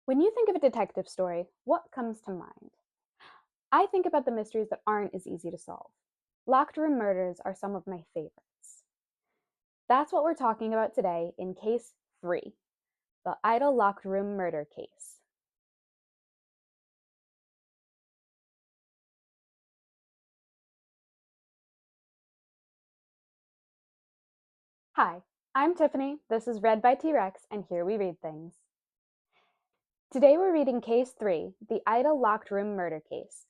When you think of a detective story, what comes to mind? I think about the mysteries that aren't as easy to solve. Locked room murders are some of my favorites. That's what we're talking about today in Case 3, the Idle Locked Room Murder Case. Hi, I'm Tiffany, this is Read by T-Rex, and here we read things. Today we're reading Case 3, the Idle Locked Room Murder Case.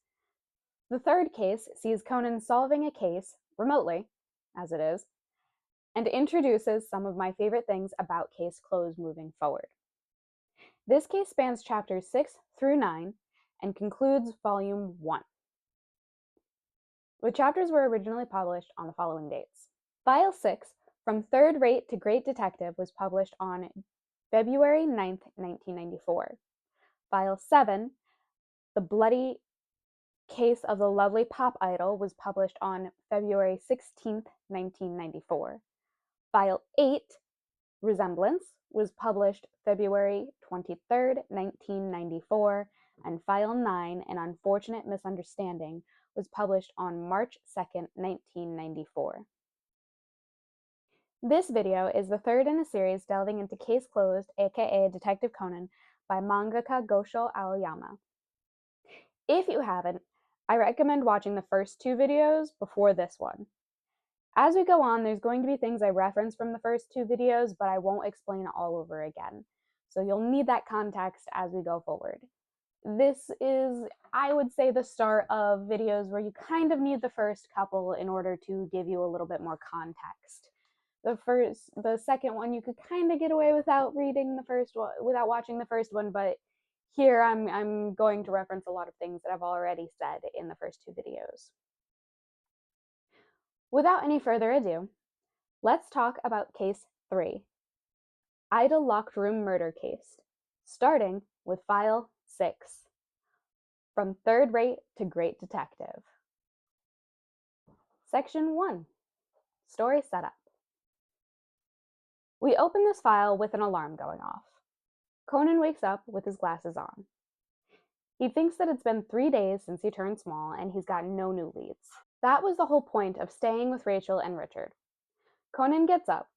The third case sees Conan solving a case, remotely, as it is, and introduces some of my favorite things about Case Closed moving forward. This case spans chapters 6 through 9 and concludes volume 1. The chapters were originally published on the following dates. File 6, From Third Rate to Great Detective, was published on February 9th, 1994. File 7, The Bloody Case of the Lovely Pop Idol, was published on February 16th, 1994. File 8, Resemblance, was published February 23rd, 1994, and File 9, An Unfortunate Misunderstanding, was published on March 2nd, 1994. This video is the third in a series delving into Case Closed, aka Detective Conan, by mangaka Gosho Aoyama. If you haven't, I recommend watching the first two videos before this one. As we go on, there's going to be things I reference from the first two videos, but I won't explain all over again. So you'll need that context as we go forward. This is, I would say, the start of videos where you kind of need the first couple in order to give you a little bit more context. The second one, you could kind of get away without reading the first one, without watching the first one, but here I'm going to reference a lot of things that I've already said in the first two videos. Without any further ado, let's talk about Case 3, Idle Locked Room Murder Case, starting with File 6, From Third Rate to Great Detective. Section 1, Story Setup. We open this file with an alarm going off. Conan wakes up with his glasses on. He thinks that it's been 3 days since he turned small and he's got no new leads. That was the whole point of staying with Rachel and Richard. Conan gets up.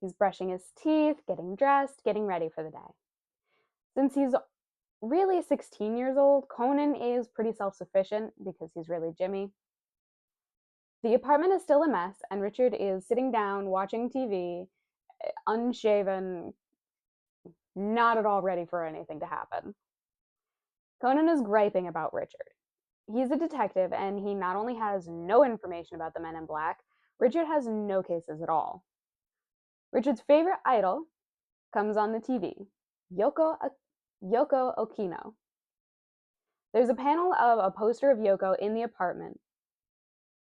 He's brushing his teeth, getting dressed, getting ready for the day. Since he's really 16 years old, Conan is pretty self-sufficient because he's really Jimmy. The apartment is still a mess, and Richard is sitting down watching TV, unshaven, not at all ready for anything to happen. Conan is griping about Richard. He's a detective, and he not only has no information about the Men in Black, Richard has no cases at all. Richard's favorite idol comes on the TV, Yoko Okino. There's a panel of a poster of Yoko in the apartment.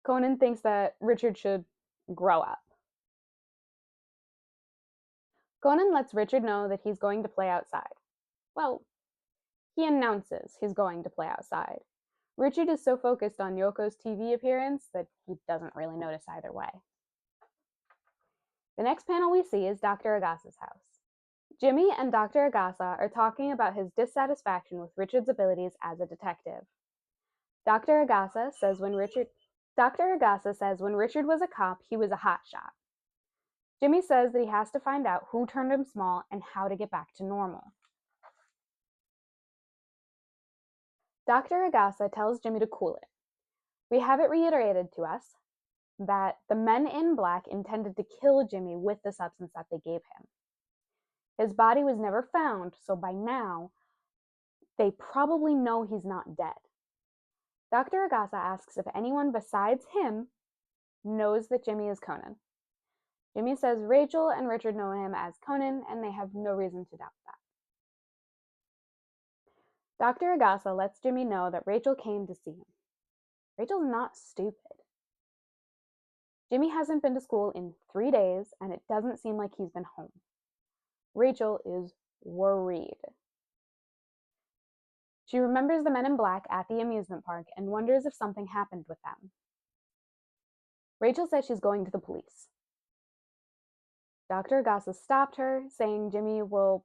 Conan thinks that Richard should grow up. Conan lets Richard know that he's going to play outside. Well, he announces he's going to play outside. Richard is so focused on Yoko's TV appearance that he doesn't really notice either way. The next panel we see is Dr. Agasa's house. Jimmy and Dr. Agasa are talking about his dissatisfaction with Richard's abilities as a detective. Dr. Agasa says when Richard was a cop, he was a hotshot. Jimmy says that he has to find out who turned him small and how to get back to normal. Dr. Agasa tells Jimmy to cool it. We have it reiterated to us that the Men in Black intended to kill Jimmy with the substance that they gave him. His body was never found, so by now, they probably know he's not dead. Dr. Agasa asks if anyone besides him knows that Jimmy is Conan. Jimmy says Rachel and Richard know him as Conan, and they have no reason to doubt that. Dr. Agasa lets Jimmy know that Rachel came to see him. Rachel's not stupid. Jimmy hasn't been to school in 3 days, and it doesn't seem like he's been home. Rachel is worried. She remembers the Men in Black at the amusement park and wonders if something happened with them. Rachel says she's going to the police. Dr. Agasa stopped her, saying Jimmy will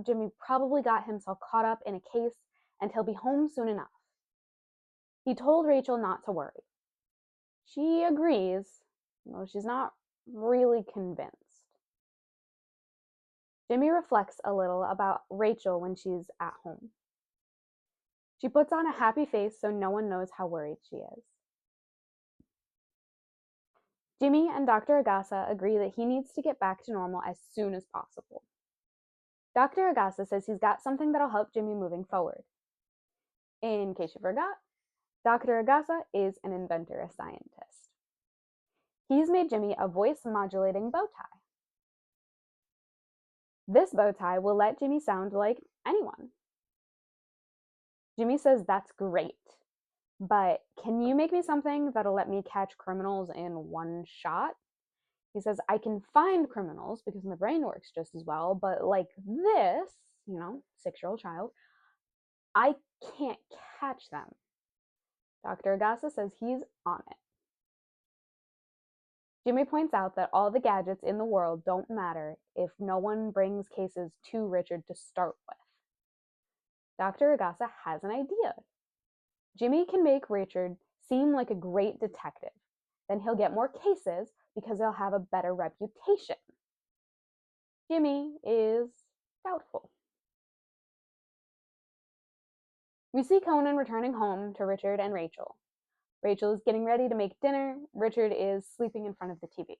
Jimmy probably got himself caught up in a case and he'll be home soon enough. He told Rachel not to worry. She agrees, though she's not really convinced. Jimmy reflects a little about Rachel when she's at home. She puts on a happy face so no one knows how worried she is. Jimmy and Dr. Agasa agree that he needs to get back to normal as soon as possible. Dr. Agasa says he's got something that'll help Jimmy moving forward. In case you forgot, Dr. Agasa is an inventor, a scientist. He's made Jimmy a voice-modulating bow tie. This bow tie will let Jimmy sound like anyone. Jimmy says that's great, but can you make me something that'll let me catch criminals in one shot? He says, I can find criminals because my brain works just as well, but like this, 6-year-old child, I can't catch them. Dr. Agasa says he's on it. Jimmy points out that all the gadgets in the world don't matter if no one brings cases to Richard to start with. Dr. Agasa has an idea. Jimmy can make Richard seem like a great detective. Then he'll get more cases because he'll have a better reputation. Jimmy is doubtful. We see Conan returning home to Richard and Rachel. Rachel is getting ready to make dinner. Richard is sleeping in front of the TV.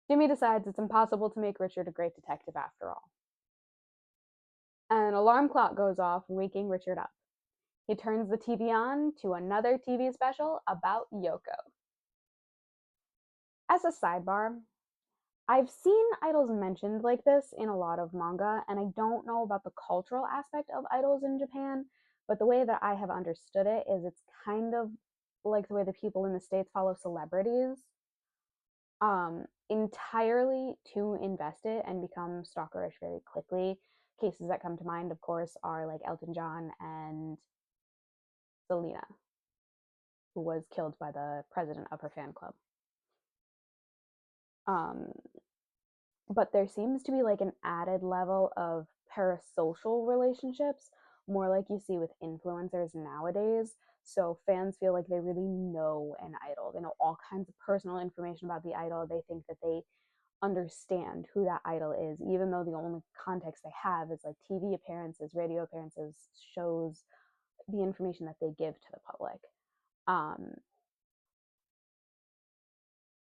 Jimmy decides it's impossible to make Richard a great detective after all. An alarm clock goes off, waking Richard up. He turns the TV on to another TV special about Yoko. As a sidebar, I've seen idols mentioned like this in a lot of manga, and I don't know about the cultural aspect of idols in Japan, but the way that I have understood it is it's kind of like the way the people in the States follow celebrities, entirely to invest it and become stalkerish very quickly. Cases that come to mind, of course, are like Elton John and Selena, who was killed by the president of her fan club. But there seems to be like an added level of parasocial relationships, more like you see with influencers nowadays. So fans feel like they really know an idol. They know all kinds of personal information about the idol. They think that they understand who that idol is, even though the only context they have is like TV appearances, radio appearances, shows, the information that they give to the public.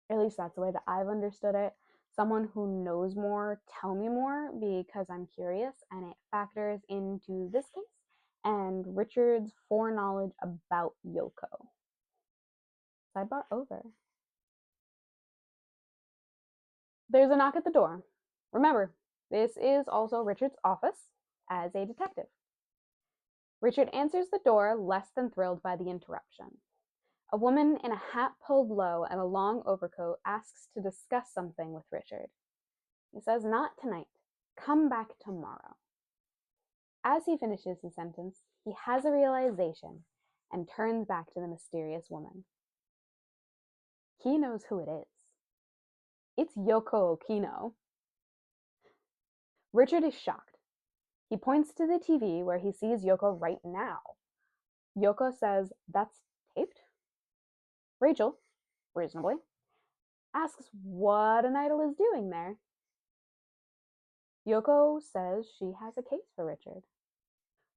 At least that's the way that I've understood it. Someone who knows more, tell me more because I'm curious, and it factors into this case and Richard's foreknowledge about Yoko. Sidebar over. There's a knock at the door. Remember, this is also Richard's office as a detective. Richard answers the door, less than thrilled by the interruption. A woman in a hat pulled low and a long overcoat asks to discuss something with Richard. He says, not tonight. Come back tomorrow. As he finishes the sentence, he has a realization and turns back to the mysterious woman. He knows who it is. It's Yoko Okino. Richard is shocked. He points to the TV where he sees Yoko right now. Yoko says, that's taped? Rachel, reasonably, asks what an idol is doing there. Yoko says she has a case for Richard.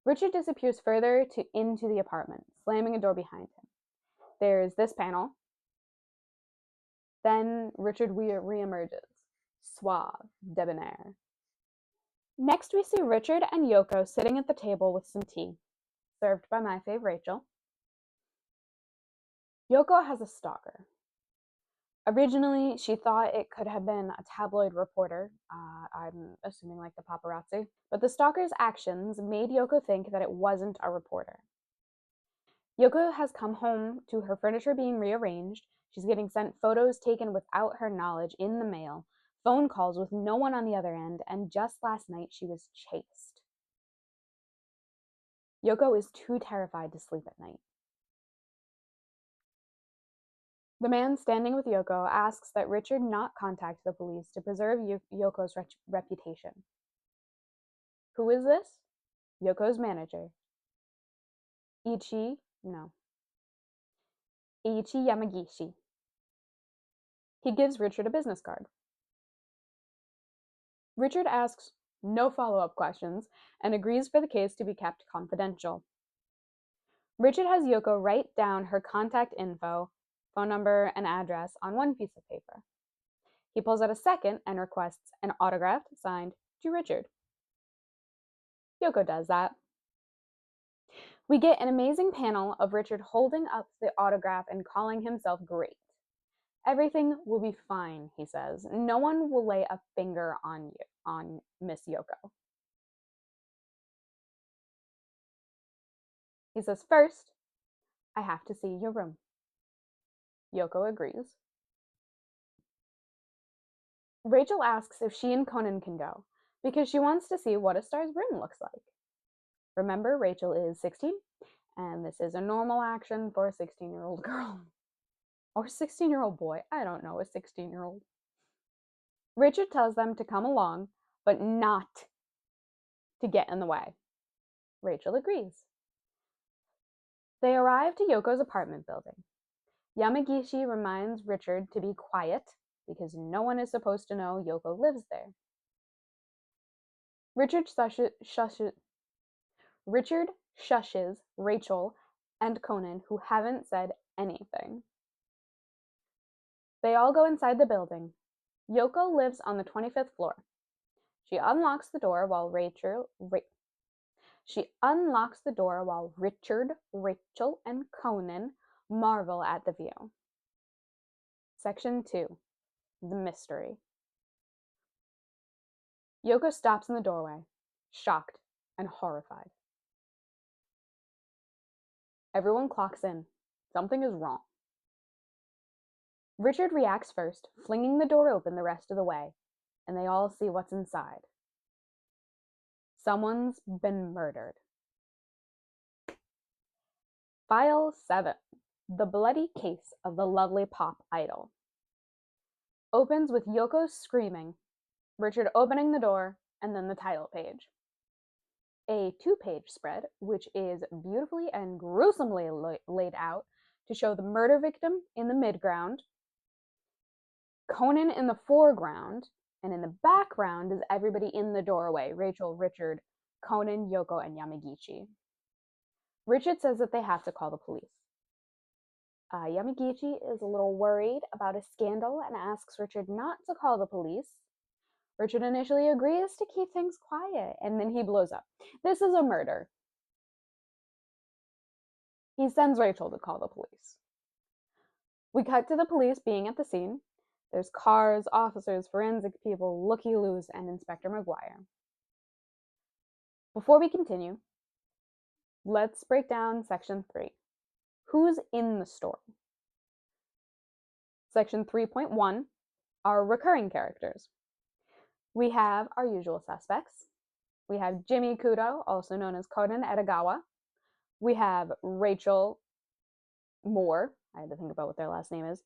Richard disappears further into the apartment, slamming a door behind him. There's this panel. Then Richard reemerges, suave, debonair. Next, we see Richard and Yoko sitting at the table with some tea, served by my fave Rachel. Yoko has a stalker. Originally, she thought it could have been a tabloid reporter, I'm assuming like the paparazzi, but the stalker's actions made Yoko think that it wasn't a reporter. Yoko has come home to her furniture being rearranged. She's getting sent photos taken without her knowledge in the mail, phone calls with no one on the other end, and just last night she was chased. Yoko is too terrified to sleep at night. The man standing with Yoko asks that Richard not contact the police to preserve Yoko's reputation. Who is this? Yoko's manager. Eiichi Yamagishi. He gives Richard a business card. Richard asks no follow-up questions and agrees for the case to be kept confidential. Richard has Yoko write down her contact info, phone number, and address on one piece of paper. He pulls out a second and requests an autograph signed to Richard. Yoko does that. We get an amazing panel of Richard holding up the autograph and calling himself great. Everything will be fine, he says. No one will lay a finger on Miss Yoko. He says, first, I have to see your room. Yoko agrees. Rachel asks if she and Conan can go, because she wants to see what a star's room looks like. Remember, Rachel is 16, and this is a normal action for a 16-year-old girl. Or 16-year-old boy, I don't know, a 16-year-old. Richard tells them to come along, but not to get in the way. Rachel agrees. They arrive to Yoko's apartment building. Yamagishi reminds Richard to be quiet because no one is supposed to know Yoko lives there. Richard shushes Rachel and Conan, who haven't said anything. They all go inside the building. Yoko lives on the 25th floor. She unlocks the door while Richard, Rachel, and Conan marvel at the view. Section 2. The Mystery. Yoko stops in the doorway, shocked and horrified. Everyone clocks in. Something is wrong. Richard reacts first, flinging the door open the rest of the way, and they all see what's inside. Someone's been murdered. File 7. The Bloody Case of the Lovely Pop Idol. Opens with Yoko screaming, Richard opening the door, and then the title page. A 2-page spread, which is beautifully and gruesomely laid out to show the murder victim in the midground, Conan in the foreground, and in the background is everybody in the doorway, Rachel, Richard, Conan, Yoko, and Yamagishi. Richard says that they have to call the police. Yamagishi is a little worried about a scandal and asks Richard not to call the police. Richard initially agrees to keep things quiet, and then he blows up. This is a murder. He sends Rachel to call the police. We cut to the police being at the scene. There's cars, officers, forensic people, looky-loos, and Inspector McGuire. Before we continue, let's break down Section 3. Who's in the story? Section 3.1 are recurring characters. We have our usual suspects. We have Jimmy Kudo, also known as Conan Edogawa. We have Rachel Moore. I had to think about what their last name is.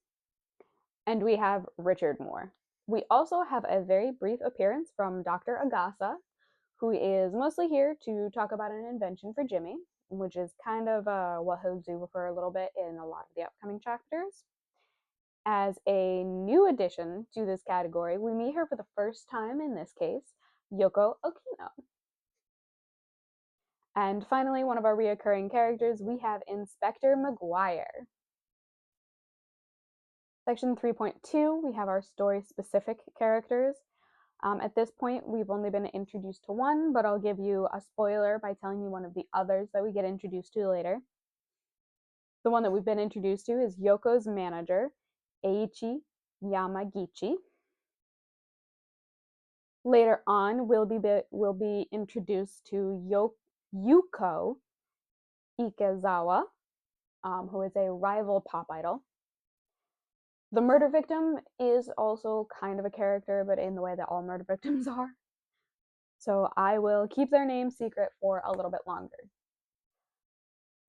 And we have Richard Moore. We also have a very brief appearance from Dr. Agasa, who is mostly here to talk about an invention for Jimmy, which is kind of what he'll do for a little bit in a lot of the upcoming chapters. As a new addition to this category, we meet her for the first time in this case, Yoko Okino. And finally, one of our reoccurring characters, we have Inspector McGuire. Section 3.2, we have our story-specific characters. At this point, we've only been introduced to one, but I'll give you a spoiler by telling you one of the others that we get introduced to later. The one that we've been introduced to is Yoko's manager, Eiichi Yamagishi. Later on, we'll be introduced to Yuko Ikezawa, who is a rival pop idol. The murder victim is also kind of a character, but in the way that all murder victims are. So I will keep their name secret for a little bit longer.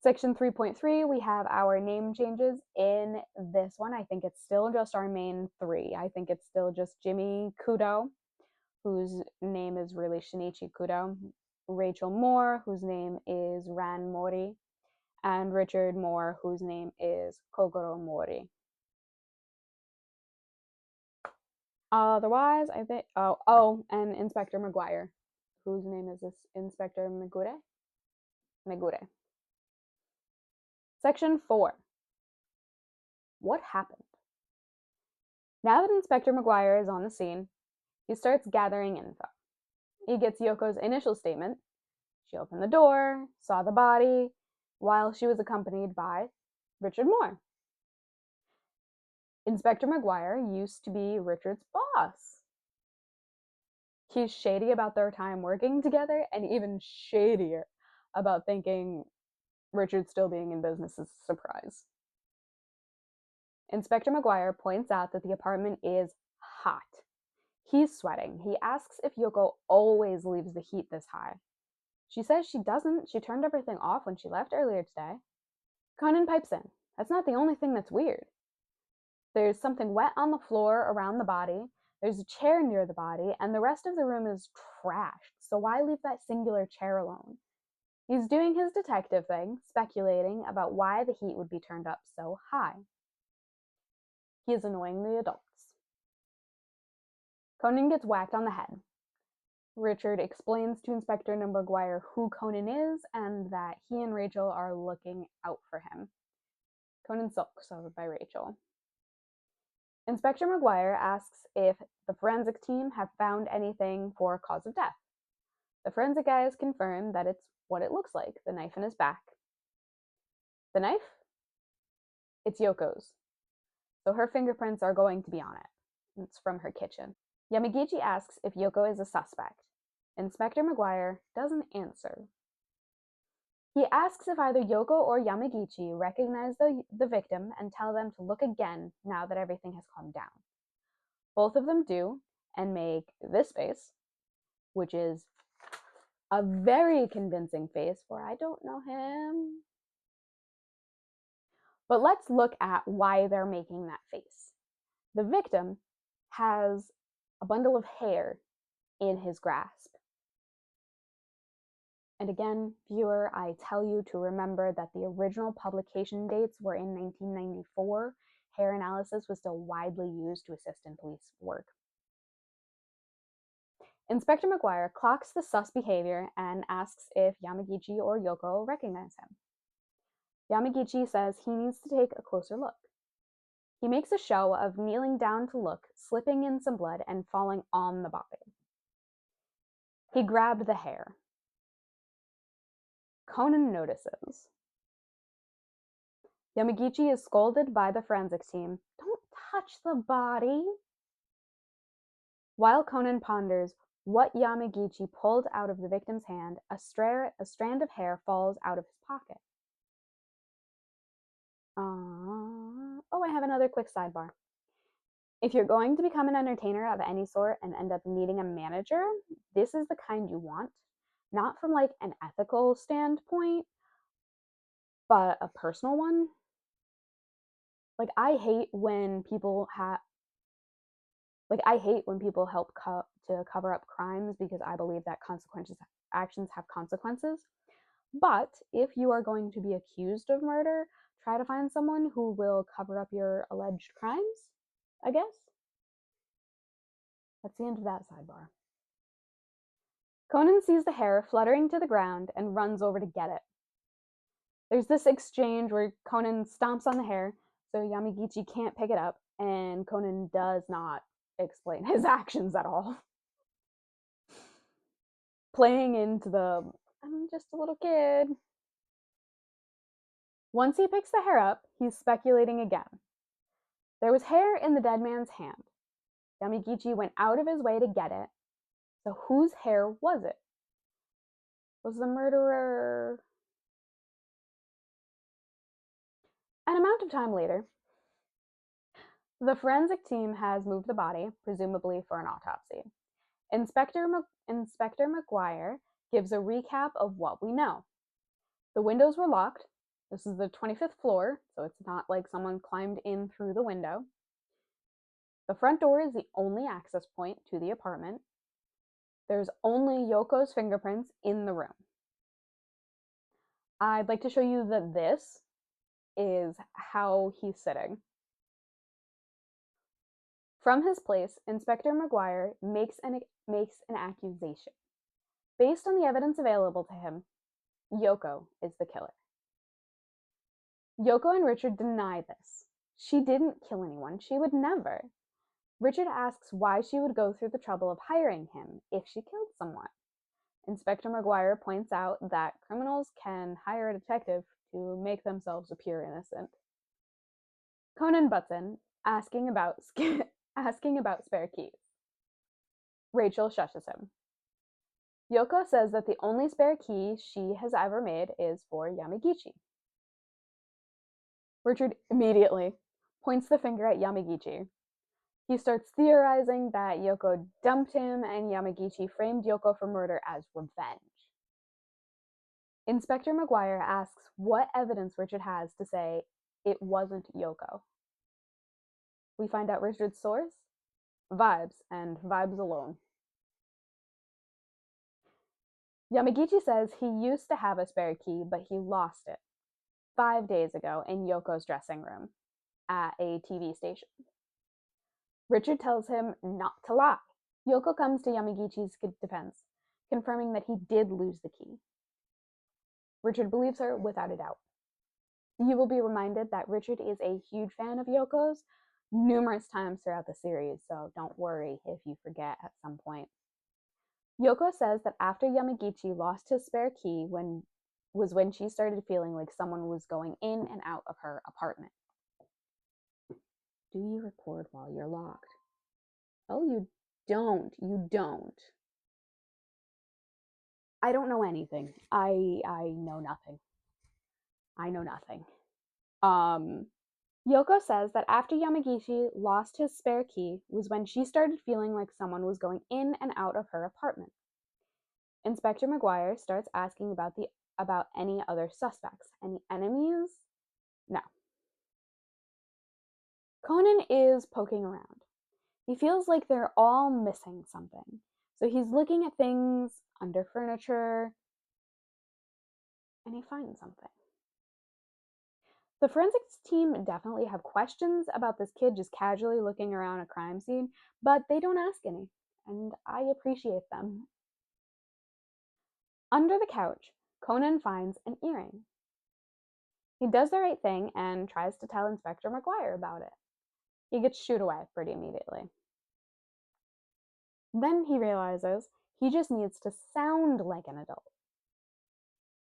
Section 3.3, we have our name changes. In this one, I think it's still just our main 3. I think it's still just Jimmy Kudo, whose name is really Shinichi Kudo. Rachel Moore, whose name is Ran Mori, and Richard Moore, whose name is Kogoro Mori. Otherwise, I think, and Inspector McGuire, whose name is this? Inspector Megure? Megure. Section 4. What happened? Now that Inspector McGuire is on the scene, he starts gathering info. He gets Yoko's initial statement. She opened the door, saw the body, while she was accompanied by Richard Moore. Inspector McGuire used to be Richard's boss. He's shady about their time working together, and even shadier about thinking Richard still being in business is a surprise. Inspector McGuire points out that the apartment is hot. He's sweating. He asks if Yoko always leaves the heat this high. She says she doesn't. She turned everything off when she left earlier today. Conan pipes in. That's not the only thing that's weird. There's something wet on the floor around the body. There's a chair near the body, and the rest of the room is trashed. So why leave that singular chair alone? He's doing his detective thing, speculating about why the heat would be turned up so high. He is annoying the adults. Conan gets whacked on the head. Richard explains to Inspector McGuire who Conan is and that he and Rachel are looking out for him. Conan sulks over by Rachel. Inspector McGuire asks if the forensic team have found anything for cause of death. The forensic guys confirm that it's what it looks like, the knife in his back. The knife? It's Yoko's. So her fingerprints are going to be on it. It's from her kitchen. Yamagichi asks if Yoko is a suspect. Inspector McGuire doesn't answer. He asks if either Yoko or Yamagichi recognize the victim and tell them to look again now that everything has calmed down. Both of them do, and make this face, which is a very convincing face for I don't know him. But let's look at why they're making that face. The victim has a bundle of hair in his grasp. And again, viewer, I tell you to remember that the original publication dates were in 1994. Hair analysis was still widely used to assist in police work. Inspector McGuire clocks the sus behavior and asks if Yamagichi or Yoko recognize him. Yamagichi says he needs to take a closer look. He makes a show of kneeling down to look, slipping in some blood, and falling on the body. He grabbed the hair. Conan notices. Yamagichi is scolded by the forensics team. Don't touch the body. While Conan ponders what Yamagichi pulled out of the victim's hand, a strand of hair falls out of his pocket. I have another quick sidebar. If you're going to become an entertainer of any sort and end up needing a manager, this is the kind you want. Not from like an ethical standpoint, but a personal one. Like I hate when people help to cover up crimes because I believe that actions have consequences. But if you are going to be accused of murder, try to find someone who will cover up your alleged crimes, I guess. That's the end of that sidebar. Conan sees the hair fluttering to the ground and runs over to get it. There's this exchange where Conan stomps on the hair so Yamagichi can't pick it up, and Conan does not explain his actions at all. Playing into the, I'm just a little kid. Once he picks the hair up, he's speculating again. There was hair in the dead man's hand. Yamagichi went out of his way to get it. So whose hair was it? Was the murderer... An amount of time later, the forensic team has moved the body, presumably for an autopsy. Inspector McGuire gives a recap of what we know. The windows were locked. This is the 25th floor, so it's not like someone climbed in through the window. The front door is the only access point to the apartment. There's only Yoko's fingerprints in the room. I'd like to show you that this is how he's sitting. From his place, Inspector McGuire makes an accusation. Based on the evidence available to him, Yoko is the killer. Yoko and Richard deny this. She didn't kill anyone. She would never. Richard asks why she would go through the trouble of hiring him if she killed someone. Inspector McGuire points out that criminals can hire a detective to make themselves appear innocent. Conan butts in, asking about spare keys. Rachel shushes him. Yoko says that the only spare key she has ever made is for Yamagichi. Richard immediately points the finger at Yamagichi. He starts theorizing that Yoko dumped him and Yamagichi framed Yoko for murder as revenge. Inspector McGuire asks what evidence Richard has to say it wasn't Yoko. We find out Richard's source? Vibes, and vibes alone. Yamagichi says he used to have a spare key, but he lost it 5 days ago in Yoko's dressing room at a TV station. Richard tells him not to lie. Yoko comes to Yamagichi's defense, confirming that he did lose the key. Richard believes her without a doubt. You will be reminded that Richard is a huge fan of Yoko's numerous times throughout the series, so don't worry if you forget at some point. Yoko says that after Yamagichi lost his spare key was when she started feeling like someone was going in and out of her apartment. Do you record while you're locked? Oh, you don't. You don't. I don't know anything. I know nothing. I know nothing. Yoko says that after Yamagichi lost his spare key was when she started feeling like someone was going in and out of her apartment. Inspector McGuire starts asking about any other suspects. Any enemies? No. Conan is poking around. He feels like they're all missing something. So he's looking at things under furniture, and he finds something. The forensics team definitely have questions about this kid just casually looking around a crime scene, but they don't ask any, and I appreciate them. Under the couch, Conan finds an earring. He does the right thing and tries to tell Inspector McGuire about it. He gets shooed away pretty immediately. Then he realizes he just needs to sound like an adult.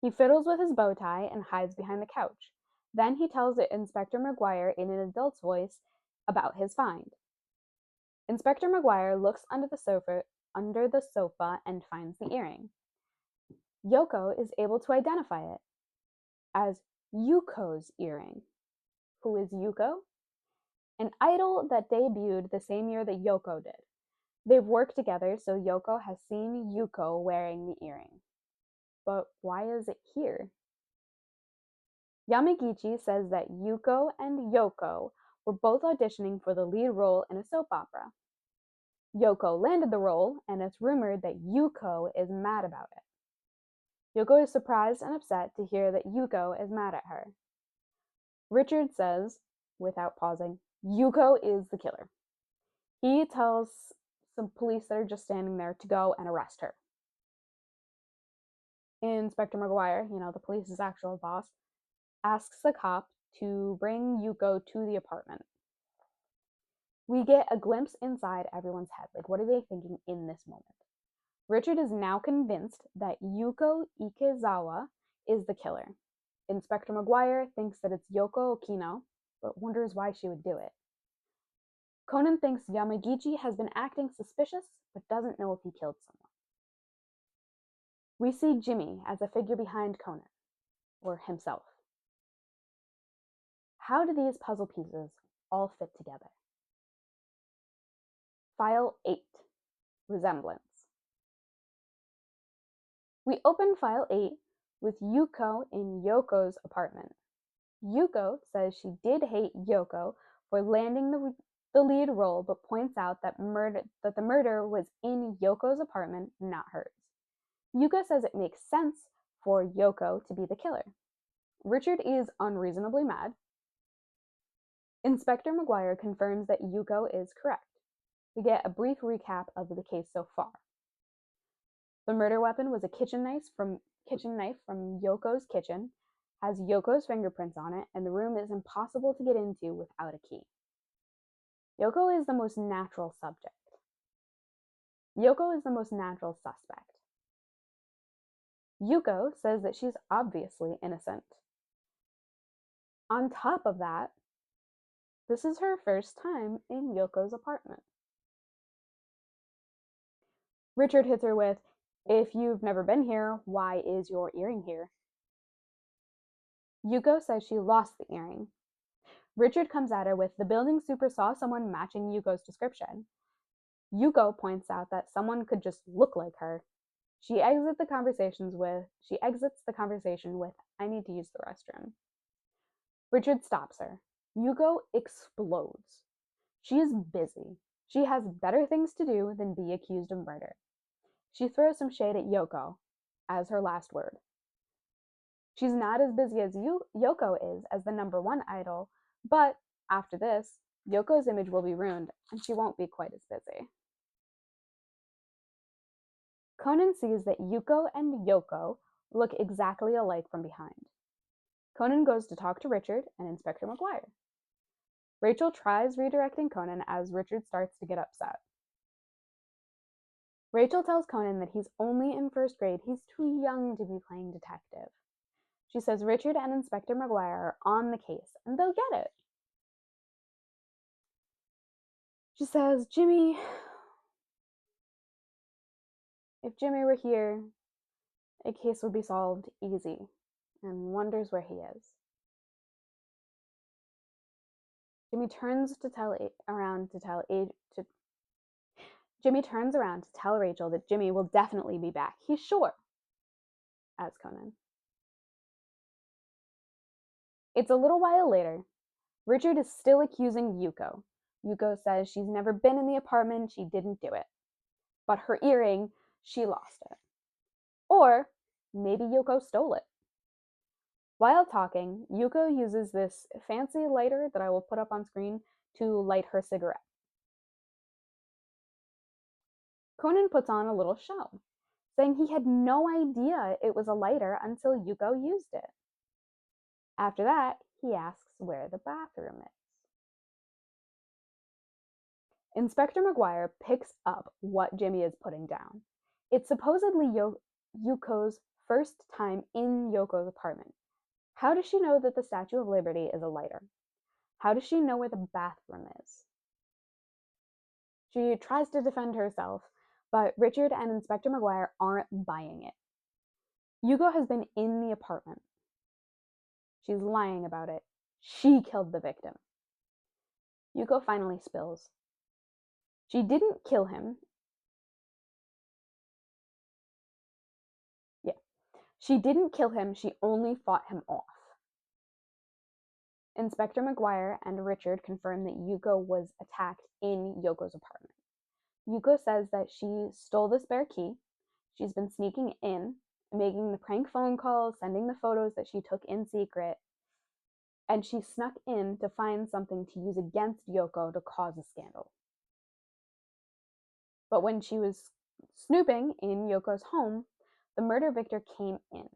He fiddles with his bow tie and hides behind the couch. Then he tells Inspector McGuire in an adult's voice about his find. Inspector McGuire looks under the sofa and finds the earring. Yoko is able to identify it as Yuko's earring. Who is Yuko? An idol that debuted the same year that Yoko did. They've worked together, so Yoko has seen Yuko wearing the earring. But why is it here? Yamagichi says that Yuko and Yoko were both auditioning for the lead role in a soap opera. Yoko landed the role, and it's rumored that Yuko is mad about it. Yoko is surprised and upset to hear that Yuko is mad at her. Richard says, without pausing, Yuko is the killer. He tells some police that are just standing there to go and arrest her. Inspector McGuire, the police's actual boss, asks the cop to bring Yuko to the apartment. We get a glimpse inside everyone's head. Like, what are they thinking in this moment? Richard is now convinced that Yuko Ikezawa is the killer. Inspector McGuire thinks that it's Yoko Okino, but wonders why she would do it. Conan thinks Yamagichi has been acting suspicious, but doesn't know if he killed someone. We see Jimmy as a figure behind Conan, or himself. How do these puzzle pieces all fit together? File 8, Resemblance. We open File 8 with Yuko in Yoko's apartment. Yuko says she did hate Yoko for landing the the lead role, but points out that the murder was in Yoko's apartment, not hers. Yuko says it makes sense for Yoko to be the killer. Richard is unreasonably mad. Inspector McGuire confirms that Yuko is correct. We get a brief recap of the case so far. The murder weapon was a kitchen knife from Yoko's kitchen, has Yoko's fingerprints on it, and the room is impossible to get into without a key. Yoko is the most natural subject. Yoko is the most natural suspect. Yuko says that she's obviously innocent. On top of that, this is her first time in Yoko's apartment. Richard hits her with, "If you've never been here, why is your earring here?" Yuko says she lost the earring. Richard comes at her with, "The building super saw someone matching Yuko's description." Yuko points out that someone could just look like her. She exits the conversation with, "I need to use the restroom." Richard stops her. Yuko explodes. She is busy. She has better things to do than be accused of murder. She throws some shade at Yoko as her last word. She's not as busy as Yoko is as the #1 idol, but after this, Yoko's image will be ruined and she won't be quite as busy. Conan sees that Yuko and Yoko look exactly alike from behind. Conan goes to talk to Richard and Inspector McGuire. Rachel tries redirecting Conan as Richard starts to get upset. Rachel tells Conan that he's only in 1st grade, he's too young to be playing detective. She says Richard and Inspector McGuire are on the case, and they'll get it. She says, if Jimmy were here, a case would be solved easy, and wonders where he is. Jimmy turns around to tell Rachel that Jimmy will definitely be back. He's sure, as Conan. It's a little while later. Richard is still accusing Yuko. Yuko says she's never been in the apartment, she didn't do it. But her earring, she lost it. Or maybe Yuko stole it. While talking, Yuko uses this fancy lighter that I will put up on screen to light her cigarette. Conan puts on a little show, saying he had no idea it was a lighter until Yuko used it. After that, he asks where the bathroom is. Inspector McGuire picks up what Jimmy is putting down. It's supposedly Yuko's first time in Yoko's apartment. How does she know that the Statue of Liberty is a lighter? How does she know where the bathroom is? She tries to defend herself, but Richard and Inspector McGuire aren't buying it. Yuko has been in the apartment. She's lying about it. She killed the victim. Yuko finally spills. She didn't kill him. She didn't kill him, she only fought him off. Inspector McGuire and Richard confirm that Yuko was attacked in Yoko's apartment. Yuko says that she stole the spare key. She's been sneaking in, making the prank phone calls, sending the photos that she took in secret, and she snuck in to find something to use against Yoko to cause a scandal. But when she was snooping in Yoko's home, the murder victim came in.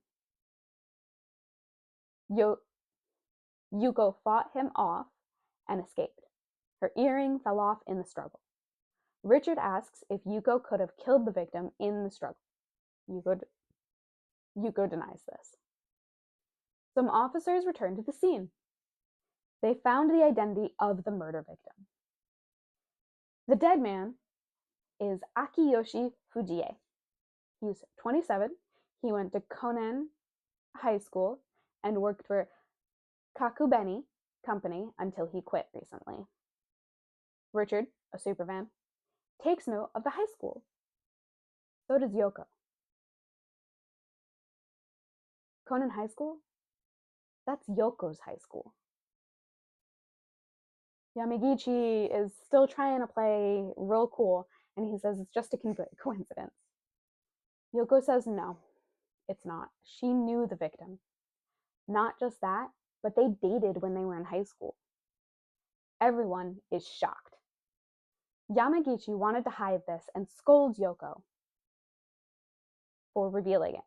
Yuko fought him off and escaped. Her earring fell off in the struggle. Richard asks if Yuko could have killed the victim in the struggle. Yuko denies this. Some officers return to the scene. They found the identity of the murder victim. The dead man is Akiyoshi Fujie. He's 27. He went to Conan High School and worked for Kakubeni Company until he quit recently. Richard, a superfan, takes note of the high school. So does Yoko. Conan High School? That's Yoko's high school. Yamagichi is still trying to play real cool, and he says it's just a coincidence. Yoko says no, it's not. She knew the victim. Not just that, but they dated when they were in high school. Everyone is shocked. Yamagichi wanted to hide this and scolds Yoko for revealing it.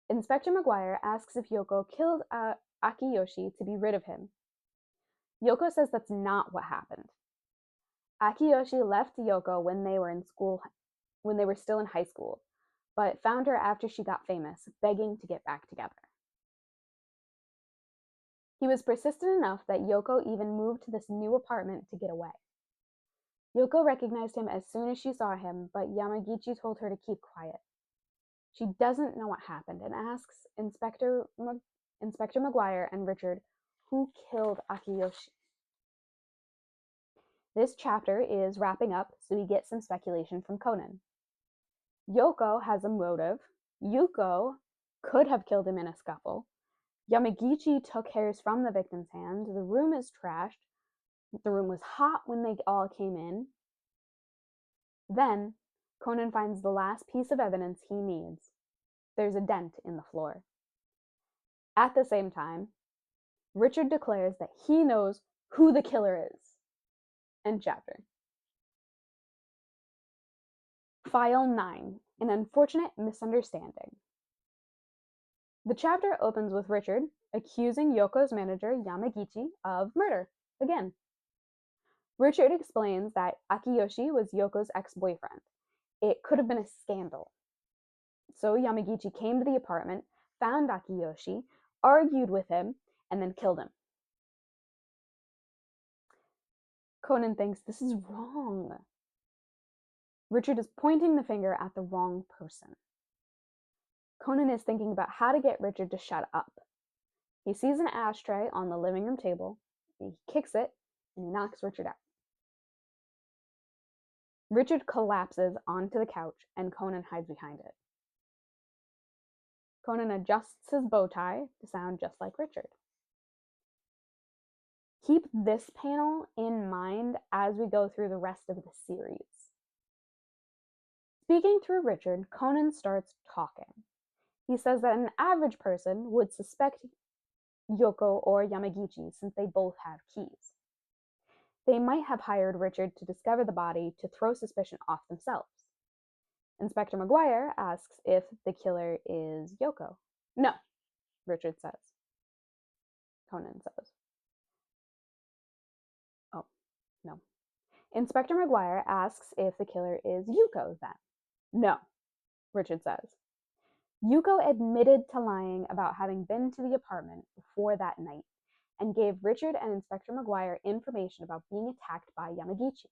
Inspector McGuire asks if Yoko killed Akiyoshi to be rid of him. Yoko says that's not what happened. Akiyoshi left Yoko when they were still in high school, but found her after she got famous, begging to get back together. He was persistent enough that Yoko even moved to this new apartment to get away. Yoko recognized him as soon as she saw him, but Yamagichi told her to keep quiet. She doesn't know what happened and asks Inspector McGuire and Richard who killed Akiyoshi. This chapter is wrapping up, so we get some speculation from Conan. Yoko has a motive. Yuko could have killed him in a scuffle. Yamagichi took hairs from the victim's hand. The room is trashed. The room was hot when they all came in. Then, Conan finds the last piece of evidence he needs. There's a dent in the floor. At the same time, Richard declares that he knows who the killer is. End chapter. File 9, an unfortunate misunderstanding. The chapter opens with Richard accusing Yoko's manager, Yamagichi, of murder, again. Richard explains that Akiyoshi was Yoko's ex-boyfriend. It could have been a scandal. So Yamagichi came to the apartment, found Akiyoshi, argued with him, and then killed him. Conan thinks this is wrong. Richard is pointing the finger at the wrong person. Conan is thinking about how to get Richard to shut up. He sees an ashtray on the living room table, he kicks it, and he knocks Richard out. Richard collapses onto the couch, and Conan hides behind it. Conan adjusts his bow tie to sound just like Richard. Keep this panel in mind as we go through the rest of the series. Speaking through Richard, Conan starts talking. He says that an average person would suspect Yoko or Yamagichi since they both have keys. They might have hired Richard to discover the body to throw suspicion off themselves. Inspector McGuire asks if the killer is Yoko. No, Richard says. Conan says. Oh, no. Inspector McGuire asks if the killer is Yuko then. No, Richard says. Yuko admitted to lying about having been to the apartment before that night and gave Richard and Inspector McGuire information about being attacked by Yamagichi.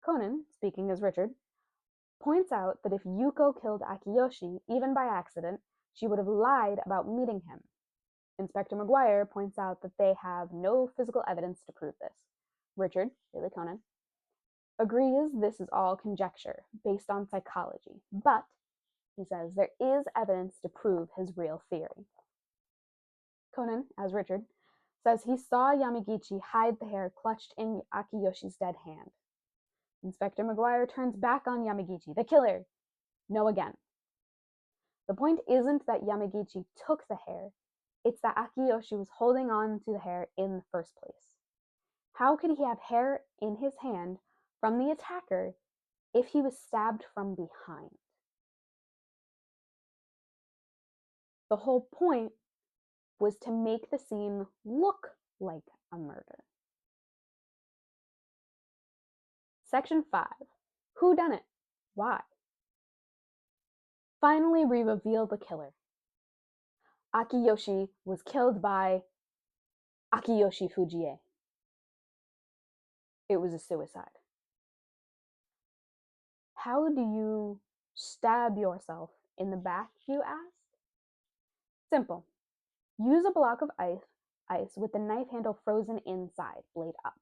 Conan, speaking as Richard, points out that if Yuko killed Akiyoshi, even by accident, she would have lied about meeting him. Inspector McGuire points out that they have no physical evidence to prove this. Richard, really Conan, agrees this is all conjecture based on psychology, but, he says, there is evidence to prove his real theory. Conan, as Richard, says he saw Yamagichi hide the hair clutched in Akiyoshi's dead hand. Inspector McGuire turns back on Yamagichi, the killer. No again. The point isn't that Yamagichi took the hair, it's that Akiyoshi was holding on to the hair in the first place. How could he have hair in his hand from the attacker if he was stabbed from behind? The whole point was to make the scene look like a murder. Section 5. Who done it? Why? Finally, we reveal the killer. Akiyoshi was killed by Akiyoshi Fujie. It was a suicide. How do you stab yourself in the back, you ask? Simple. Use a block of ice with the knife handle frozen inside, blade up.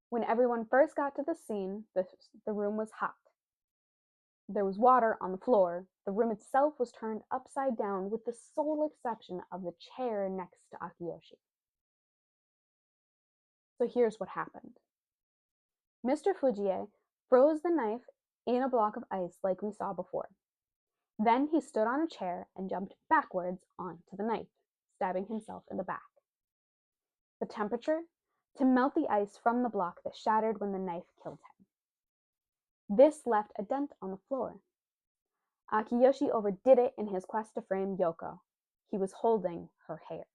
When everyone first got to the scene, the room was hot. There was water on the floor. The room itself was turned upside down with the sole exception of the chair next to Akiyoshi. So here's what happened. Mr. Fujie froze the knife in a block of ice like we saw before. Then he stood on a chair and jumped backwards onto the knife, stabbing himself in the back. The temperature? To melt the ice from the block that shattered when the knife killed him. This left a dent on the floor. Akiyoshi overdid it in his quest to frame Yoko. He was holding her hair.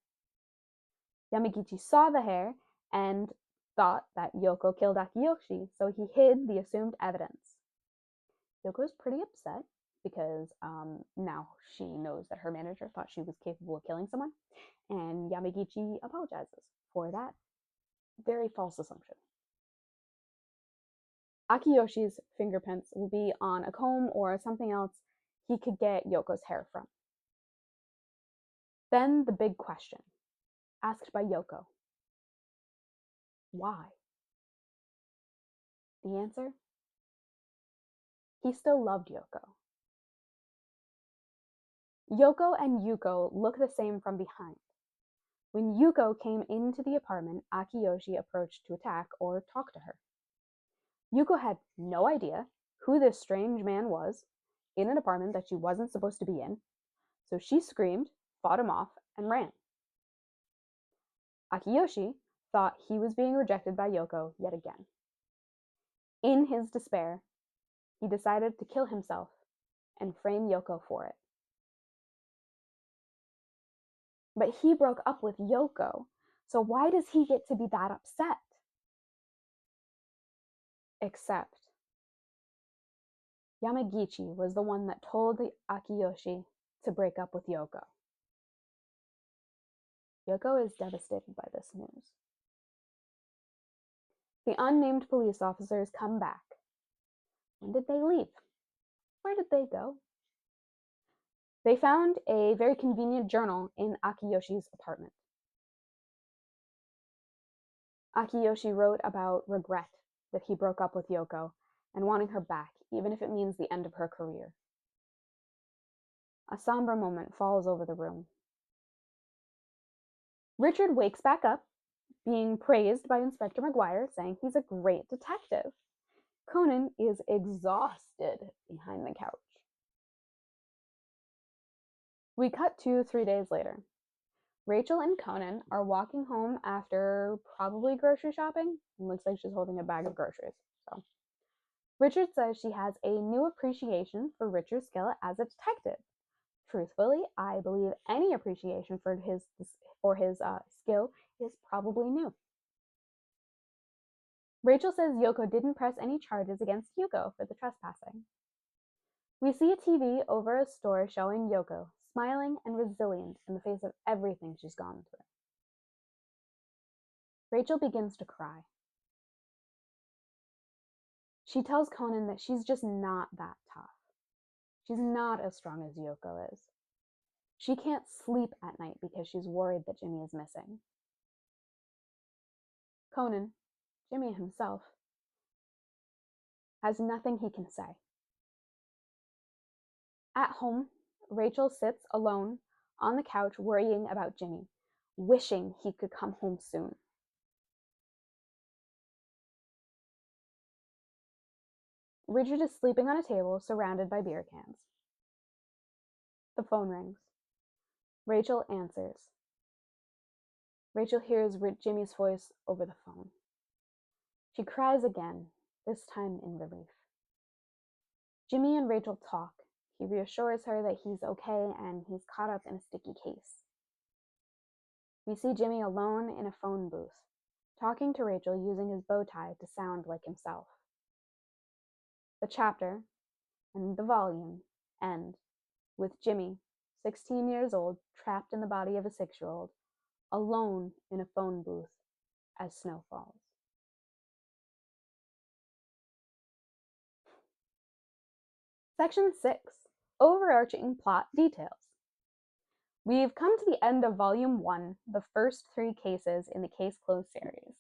Yamagichi saw the hair and thought that Yoko killed Akiyoshi, so he hid the assumed evidence. Yoko's pretty upset because now she knows that her manager thought she was capable of killing someone, and Yamagichi apologizes for that very false assumption. Akiyoshi's fingerprints will be on a comb or something else he could get Yoko's hair from. Then the big question, asked by Yoko. Why? The answer? He still loved Yoko. Yoko and Yuko look the same from behind. When Yuko came into the apartment, Akiyoshi approached to attack or talk to her. Yuko had no idea who this strange man was in an apartment that she wasn't supposed to be in, so she screamed, fought him off, and ran. Akiyoshi thought he was being rejected by Yoko yet again. In his despair, he decided to kill himself and frame Yoko for it. But he broke up with Yoko, so why does he get to be that upset? Except Yamagichi was the one that told Akiyoshi to break up with Yoko. Yoko is devastated by this news. The unnamed police officers come back. When did they leave? Where did they go? They found a very convenient journal in Akiyoshi's apartment. Akiyoshi wrote about regret that he broke up with Yoko and wanting her back, even if it means the end of her career. A somber moment falls over the room. Richard wakes back up, being praised by Inspector McGuire, saying he's a great detective. Conan is exhausted behind the couch. We cut to 3 days later. Rachel and Conan are walking home after probably grocery shopping. It looks like she's holding a bag of groceries. So, Richard says she has a new appreciation for Richard's skill as a detective. Truthfully, I believe any appreciation for his skill is probably new. Rachel says Yoko didn't press any charges against Yuko for the trespassing. We see a TV over a store showing Yoko smiling and resilient in the face of everything she's gone through. Rachel begins to cry. She tells Conan that she's just not that tough. She's not as strong as Yoko is. She can't sleep at night because she's worried that Jimmy is missing. Conan, Jimmy himself, has nothing he can say. At home, Rachel sits alone on the couch worrying about Jimmy, wishing he could come home soon. Richard is sleeping on a table surrounded by beer cans. The phone rings. Rachel answers. Rachel hears Jimmy's voice over the phone. She cries again, this time in relief. Jimmy and Rachel talk. He reassures her that he's okay and he's caught up in a sticky case. We see Jimmy alone in a phone booth, talking to Rachel using his bow tie to sound like himself. The chapter and the volume end with Jimmy, 16 years old, trapped in the body of a 6-year-old, alone in a phone booth as snow falls. Section 6. Overarching plot details. We've come to the end of Volume 1, the first 3 cases in the Case Closed series.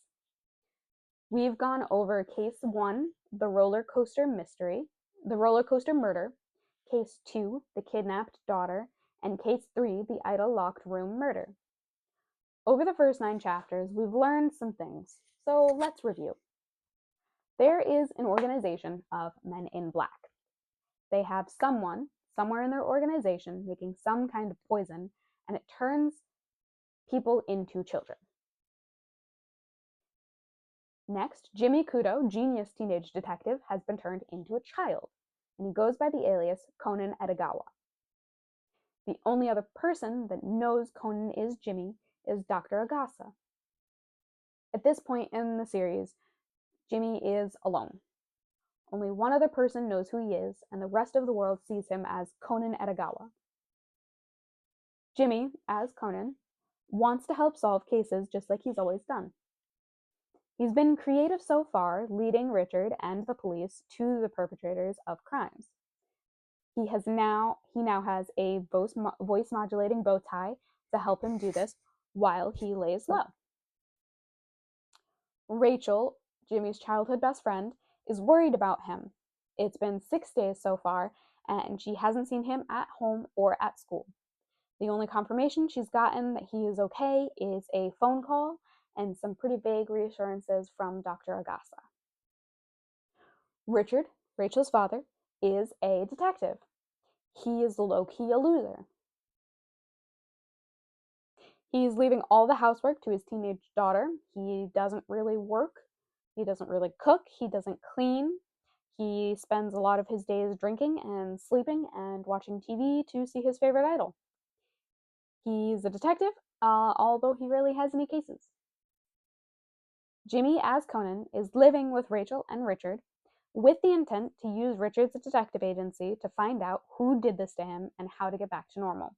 We've gone over Case 1, the roller coaster murder, Case 2, the kidnapped daughter, and Case 3, the idol locked room murder. Over the first 9 chapters, we've learned some things, So let's review. There is an organization of men in black. They have someone somewhere in their organization making some kind of poison, and it turns people into children. Next, Jimmy Kudo, genius teenage detective, has been turned into a child, and he goes by the alias Conan Edogawa. The only other person that knows Conan is Jimmy is Dr. Agasa. At this point in the series, Jimmy is alone. Only one other person knows who he is, and the rest of the world sees him as Conan Edogawa. Jimmy, as Conan, wants to help solve cases just like he's always done. He's been creative so far, leading Richard and the police to the perpetrators of crimes. He now has a voice modulating bow tie to help him do this while he lays low. Rachel, Jimmy's childhood best friend, is worried about him. It's been 6 days so far, and she hasn't seen him at home or at school. The only confirmation she's gotten that he is okay is a phone call and some pretty vague reassurances from Dr. Agasa. Richard, Rachel's father, is a detective. He is low-key a loser. He's leaving all the housework to his teenage daughter. He doesn't really work. He doesn't really cook. He doesn't clean. He spends a lot of his days drinking and sleeping and watching TV to see his favorite idol. He's a detective, although he rarely has any cases. Jimmy, as Conan, is living with Rachel and Richard with the intent to use Richard's detective agency to find out who did this to him and how to get back to normal.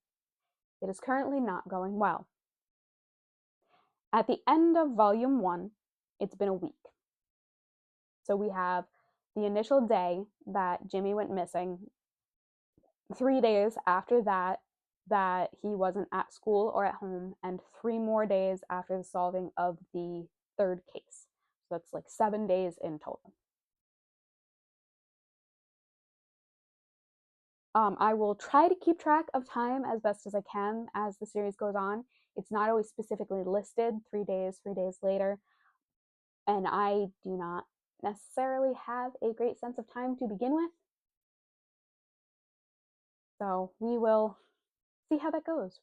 It is currently not going well. At the end of Volume 1, it's been a week. So we have the initial day that Jimmy went missing, 3 days after that he wasn't at school or at home, and 3 more days after the solving of the third case. So that's like 7 days in total. I will try to keep track of time as best as I can as the series goes on. It's not always specifically listed, 3 days, 3 days later, and I do not necessarily have a great sense of time to begin with. So we will see how that goes.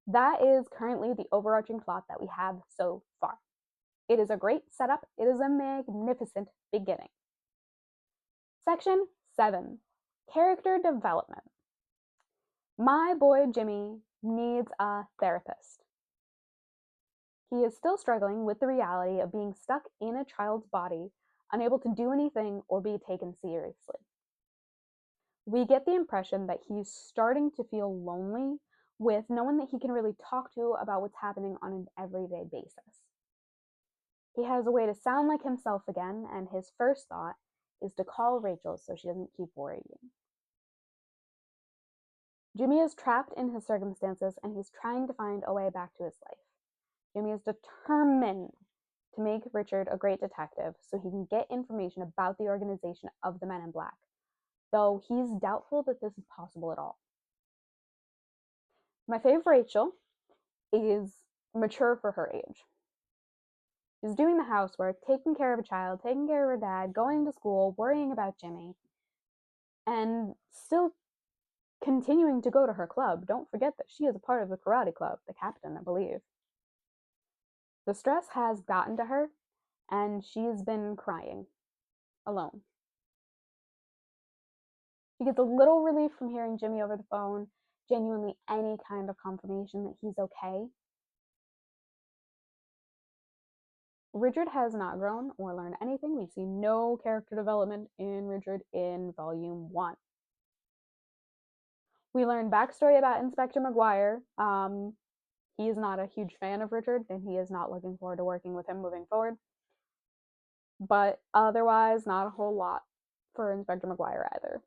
That is currently the overarching plot that we have so far. It is a great setup. It is a magnificent beginning. Section 7, Character Development. My boy Jimmy needs a therapist. He is still struggling with the reality of being stuck in a child's body, unable to do anything or be taken seriously. We get the impression that he's starting to feel lonely with no one that he can really talk to about what's happening on an everyday basis. He has a way to sound like himself again, and his first thought is to call Rachel so she doesn't keep worrying. Jimmy is trapped in his circumstances, and he's trying to find a way back to his life. Jimmy is determined to make Richard a great detective so he can get information about the organization of the Men in Black, though he's doubtful that this is possible at all. My fave Rachel is mature for her age. She's doing the housework, taking care of a child, taking care of her dad, going to school, worrying about Jimmy, and still continuing to go to her club. Don't forget that she is a part of the karate club, the captain, I believe. The stress has gotten to her, and she's been crying alone. She gets a little relief from hearing Jimmy over the phone, genuinely any kind of confirmation that he's okay. Richard has not grown or learned anything. We see no character development in Richard in Volume 1. We learn backstory about Inspector McGuire. He is not a huge fan of Richard, and he is not looking forward to working with him moving forward. But otherwise, not a whole lot for Inspector McGuire either.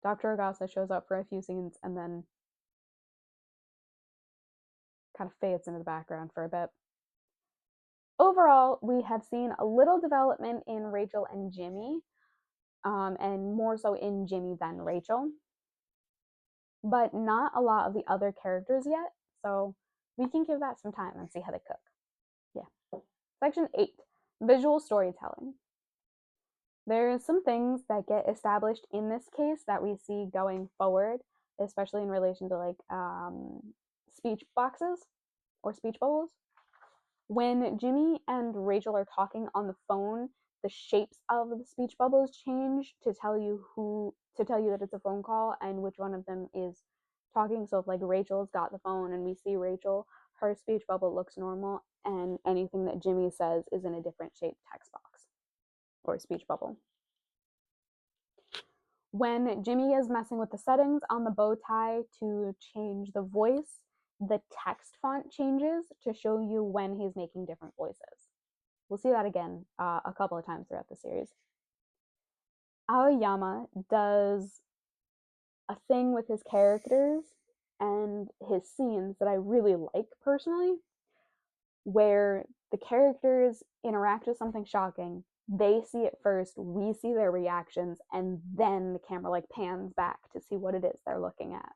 Dr. Agasa shows up for a few scenes and then kind of fades into the background for a bit. Overall, we have seen a little development in Rachel and Jimmy, and more so in Jimmy than Rachel, but not a lot of the other characters yet, so we can give that some time and see how they cook. Yeah. Section 8, visual storytelling. There's some things that get established in this case that we see going forward, especially in relation to like speech boxes or speech bubbles. When Jimmy and Rachel are talking on the phone, the shapes of the speech bubbles change to tell you that it's a phone call and which one of them is talking. So if like Rachel's got the phone and we see Rachel, her speech bubble looks normal, and anything that Jimmy says is in a different shaped text box or speech bubble. When Jimmy is messing with the settings on the bow tie to change the voice, the text font changes to show you when he's making different voices. We'll see that again a couple of times throughout the series. Aoyama does a thing with his characters and his scenes that I really like personally, where the characters interact with something shocking, they see it first, we see their reactions, and then the camera like pans back to see what it is they're looking at.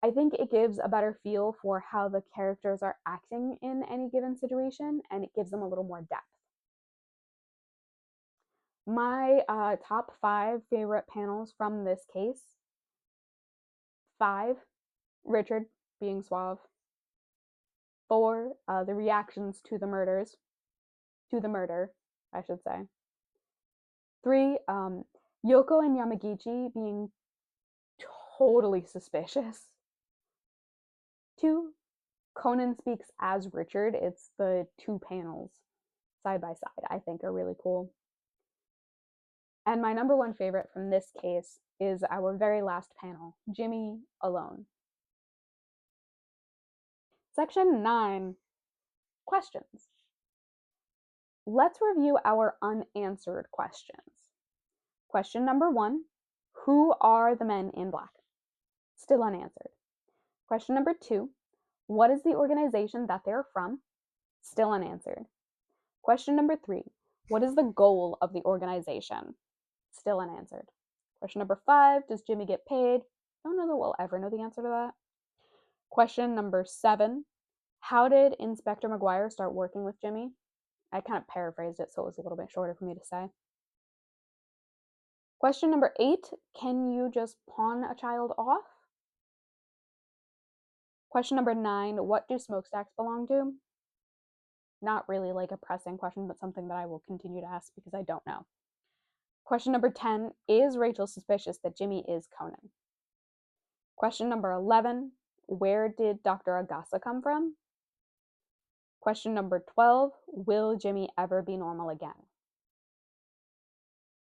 I think it gives a better feel for how the characters are acting in any given situation, and it gives them a little more depth. My top 5 favorite panels from this case: 5, Richard being suave; 4, the reactions to the murder, I should say; 3, Yoko and Yamagichi being totally suspicious; 2, Conan speaks as Richard. It's the 2 panels side by side I think are really cool. And my number 1 favorite from this case is our very last panel, Jimmy alone. Section 9, questions. Let's review our unanswered questions. Question number 1, who are the men in black? Still unanswered. Question number 2, what is the organization that they're from? Still unanswered. Question number 3, what is the goal of the organization? Still unanswered. Question number 5, does Jimmy get paid? Don't know that we'll ever know the answer to that. Question number 7, how did Inspector McGuire start working with Jimmy? I kind of paraphrased it so it was a little bit shorter for me to say. Question number 8, can you just pawn a child off? Question number 9, what do smokestacks belong to? Not really like a pressing question, but something that I will continue to ask because I don't know. Question number 10, is Rachel suspicious that Jimmy is Conan? Question number 11, where did Dr. Agasa come from? Question number 12, will Jimmy ever be normal again?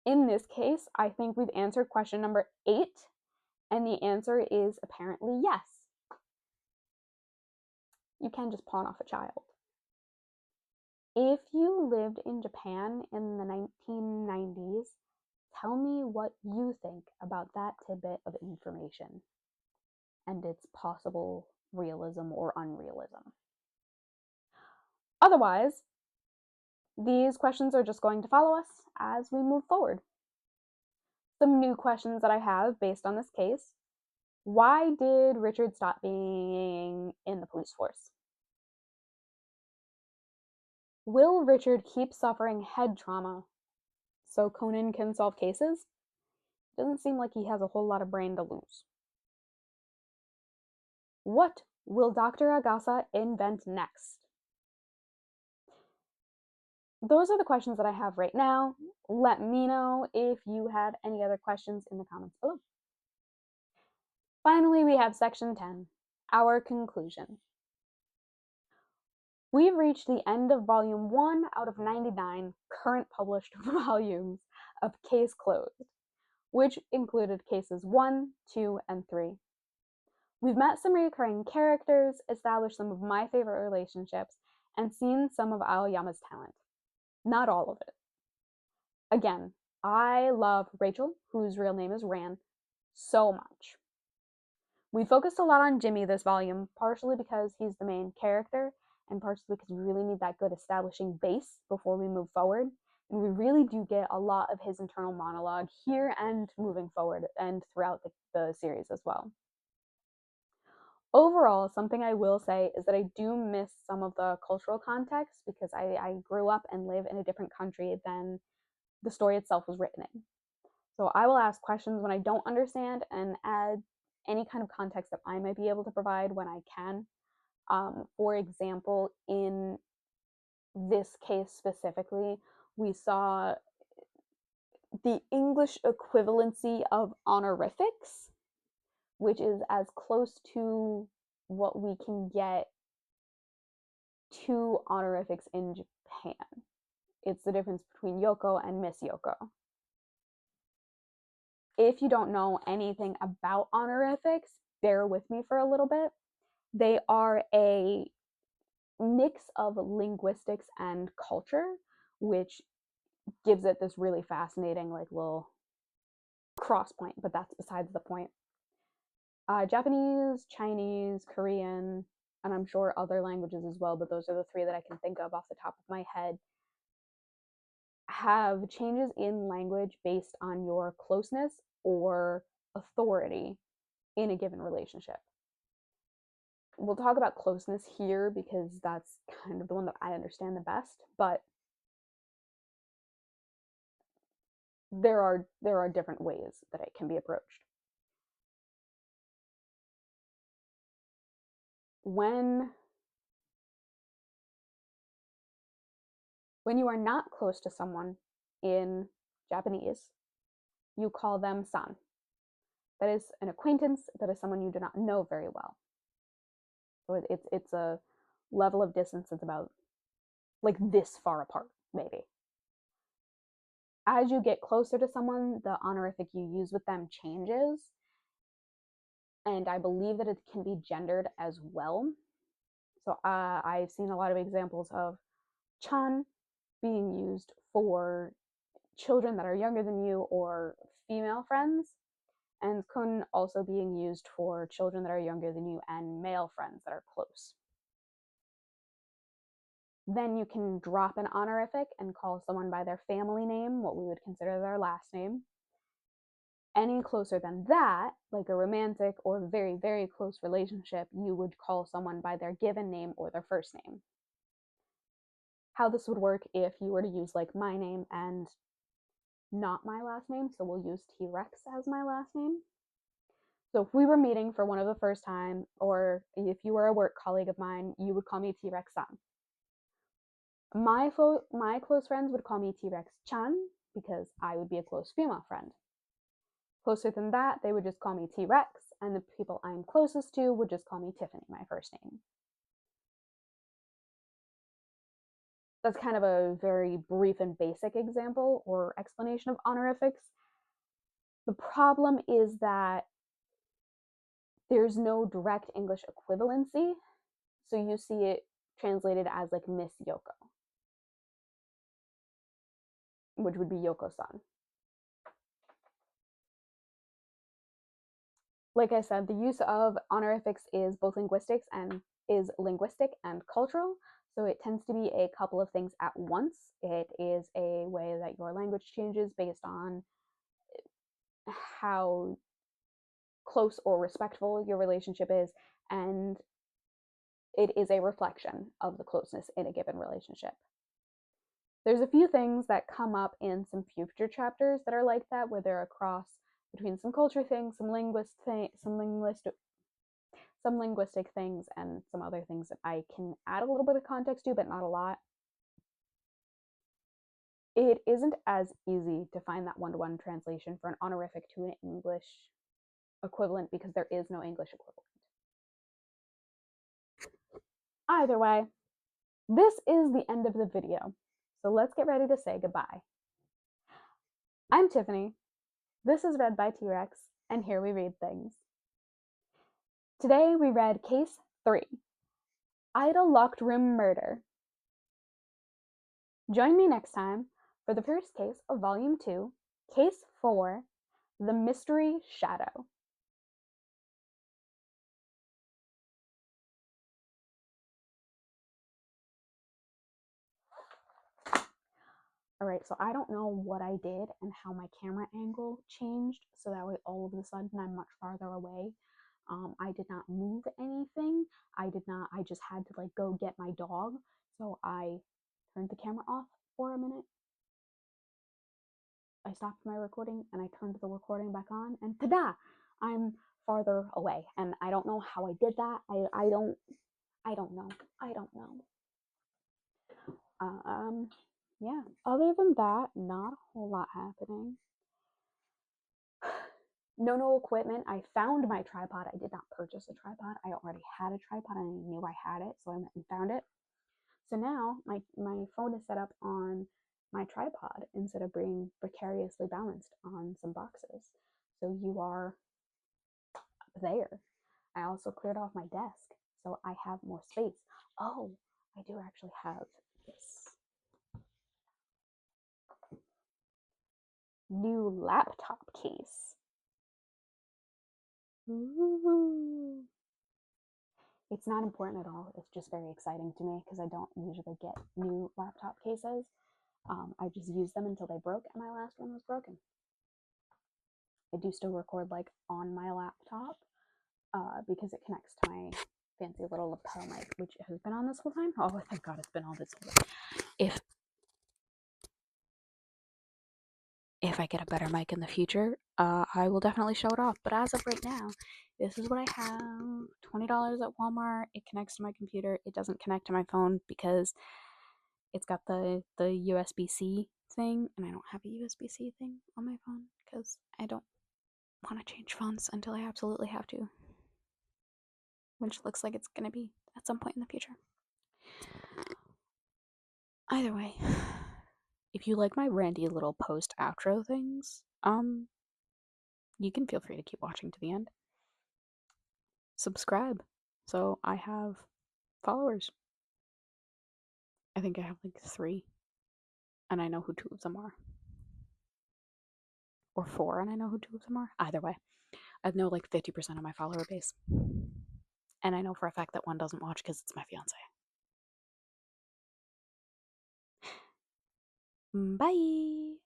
In this case, I think we've answered question number 8, and the answer is apparently yes. You can just pawn off a child. If you lived in Japan in the 1990s, tell me what you think about that tidbit of information and its possible realism or unrealism. Otherwise, these questions are just going to follow us as we move forward. Some new questions that I have based on this case. Why did Richard stop being in the police force? Will Richard keep suffering head trauma so Conan can solve cases? Doesn't seem like he has a whole lot of brain to lose. What will Dr. Agasa invent next? Those are the questions that I have right now. Let me know if you have any other questions in the comments below. Finally, we have section 10, our conclusion. We've reached the end of volume 1 out of 99 current published volumes of Case Closed, which included cases 1, 2, and 3. We've met some recurring characters, established some of my favorite relationships, and seen some of Aoyama's talent. Not all of it. Again, I love Rachel, whose real name is Ran, so much. We focused a lot on Jimmy this volume, partially because he's the main character, and partially because we really need that good establishing base before we move forward. And we really do get a lot of his internal monologue here and moving forward and throughout the series as well. Overall, something I will say is that I do miss some of the cultural context because I grew up and live in a different country than the story itself was written in. So I will ask questions when I don't understand and add any kind of context that I might be able to provide when I can. For example, in this case specifically, we saw the English equivalency of honorifics, which is as close to what we can get to honorifics in Japan. It's the difference between Yoko and Miss Yoko. If you don't know anything about honorifics, bear with me for a little bit. They are a mix of linguistics and culture, which gives it this really fascinating, like, little cross point, but that's besides the point. Japanese, Chinese, Korean, and I'm sure other languages as well, but those are the three that I can think of off the top of my head, have changes in language based on your closeness or authority in a given relationship. We'll talk about closeness here because that's kind of the one that I understand the best, but there are different ways that it can be approached. When you are not close to someone in Japanese, you call them san. That is an acquaintance, that is someone you do not know very well. So it's a level of distance that's about like this far apart, maybe. As you get closer to someone, the honorific you use with them changes, and I believe that it can be gendered as well. So I've seen a lot of examples of chan being used for children that are younger than you or female friends, and kun also being used for children that are younger than you and male friends that are close. Then you can drop an honorific and call someone by their family name, what we would consider their last name. Any closer than that, like a romantic or very, very close relationship, you would call someone by their given name or their first name. How this would work if you were to use like my name and not my last name, so we'll use T-Rex as my last name. So if we were meeting for one of the first time, or if you were a work colleague of mine, you would call me T-Rex-san. My close friends would call me T-Rex-chan because I would be a close female friend. Closer than that, they would just call me T-Rex, and the people I'm closest to would just call me Tiffany, my first name. That's kind of a very brief and basic example or explanation of honorifics. The problem is that there's no direct English equivalency, so you see it translated as like Miss Yoko, which would be Yoko-san. Like I said, the use of honorifics is linguistic and cultural, so it tends to be a couple of things at once. It is a way that your language changes based on how close or respectful your relationship is, and it is a reflection of the closeness in a given relationship. There's a few things that come up in some future chapters that are like that, where they're a cross between some culture things, some linguistic things, and some other things that I can add a little bit of context to, but not a lot. It isn't as easy to find that one-to-one translation for an honorific to an English equivalent because there is no English equivalent. Either way, this is the end of the video, so let's get ready to say goodbye. I'm Tiffany. This is Read by T-Rex, and here we read things. Today we read Case 3, Idle Locked Room Murder. Join me next time for the first case of Volume 2, Case 4, The Mystery Shadow. Alright, so I don't know what I did and how my camera angle changed, so that way all of a sudden I'm much farther away. I did not move anything. I just had to like go get my dog. So I turned the camera off for a minute. I stopped my recording and I turned the recording back on, and ta-da! I'm farther away. And I don't know how I did that. I don't know. I don't know. Yeah. Other than that, not a whole lot happening. No equipment. I found my tripod. I did not purchase a tripod. I already had a tripod and I knew I had it, so I went and found it. So now my phone is set up on my tripod instead of being precariously balanced on some boxes. So you are there. I also cleared off my desk, so I have more space. Oh, I do actually have this new laptop case. Ooh. It's not important at all. It's just very exciting to me because I don't usually get new laptop cases. I just use them until they broke, and my last one was broken. I do still record like on my laptop because it connects to my fancy little lapel mic, which has been on this whole time. Oh, thank God it's been on this whole time. If I get a better mic in the future, I will definitely show it off. But as of right now, this is what I have. $20 at Walmart. It connects to my computer. It doesn't connect to my phone because it's got the USB-C thing, and I don't have a USB-C thing on my phone because I don't want to change phones until I absolutely have to, which looks like it's going to be at some point in the future. Either way, if you like my randy little post outro things, you can feel free to keep watching to the end. Subscribe so I have followers. I think I have like 3, and I know who 2 of them are. Or 4, and I know who 2 of them are. Either way, I know like 50% of my follower base. And I know for a fact that one doesn't watch because it's my fiance. Bye!